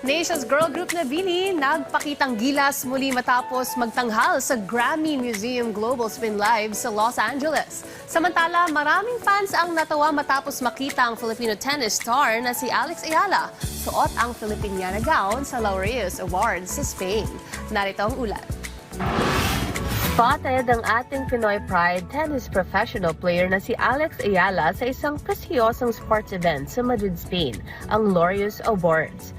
Nation's girl group na BINI nagpakitang gilas muli matapos magtanghal sa Grammy Museum Global Spin Live sa Los Angeles. Samantala, maraming fans ang natawa matapos makita ang Filipino tennis star na si Alex Ayala. Suot ang Filipiniana gown sa Laureus Awards sa Spain. Narito ang ulat. Spotted ang ating Pinoy Pride tennis professional player na si Alex Ayala sa isang prestiyosong sports event sa Madrid, Spain, ang Laureus Awards.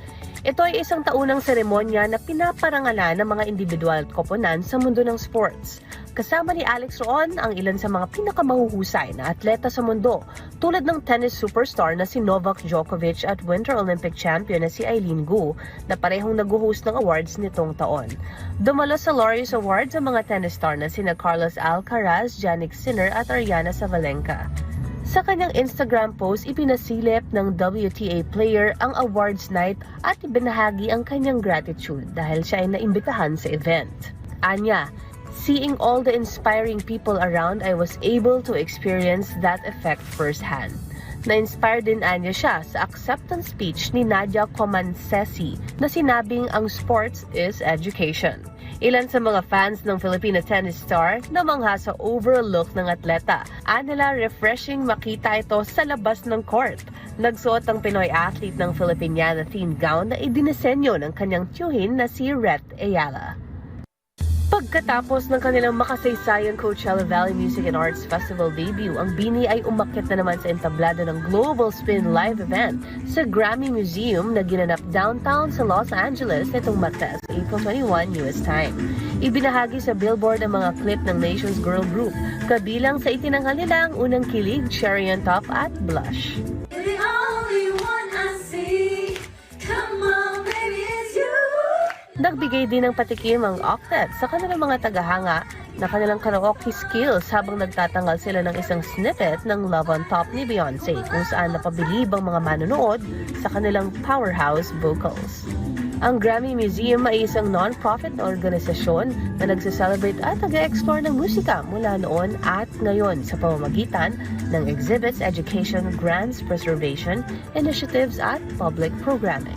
Ito ay isang taunang seremonya na pinaparangalan ng mga individual at koponan sa mundo ng sports. Kasama ni Alex roon ang ilan sa mga pinakamahuhusay na atleta sa mundo, tulad ng tennis superstar na si Novak Djokovic at Winter Olympic champion na si Eileen Gu, na parehong nag-host ng awards nitong taon. Dumalo sa Laureus Awards ang mga tennis star na sina Carlos Alcaraz, Jannik Sinner at Aryna Sabalenka. Sa kanyang Instagram post, ipinasilip ng WTA player ang awards night at ibinahagi ang kanyang gratitude dahil siya ay naimbitahan sa event. Anya, seeing all the inspiring people around, I was able to experience that effect firsthand. Na-inspire din Anya siya sa acceptance speech ni Nadia Comansesi na sinabing ang sports is education. Ilan sa mga fans ng Filipino tennis star namangha sa overlook ng atleta. Anila, refreshing makita ito sa labas ng court. Nagsuot ang Pinoy athlete ng Filipiniana themed gown na idinisenyo ng kanyang tiyuhin na si Rhett Ayala. Pagkatapos ng kanilang makasaysayang Coachella Valley Music and Arts Festival debut, ang BINI ay umakyat na naman sa entablado ng Global Spin Live event sa Grammy Museum na ginanap downtown sa Los Angeles nitong Martes, April 21 US time. Ibinahagi sa Billboard ang mga clip ng Nation's girl group, kabilang sa itinanghal nila ang unang kilig, Cherry on Top at Blush. Nagbigay din ng patikim ang Octet sa kanilang mga tagahanga na kanilang karaoke skills habang nagtatanggal sila ng isang snippet ng Love on Top ni Beyonce, kung saan napabilib ang mga manonood sa kanilang powerhouse vocals. Ang Grammy Museum ay isang non-profit na organisasyon na nagsa-celebrate at nag-explore ng musika mula noon at ngayon sa pamamagitan ng exhibits, education, grants, preservation, initiatives at public programming.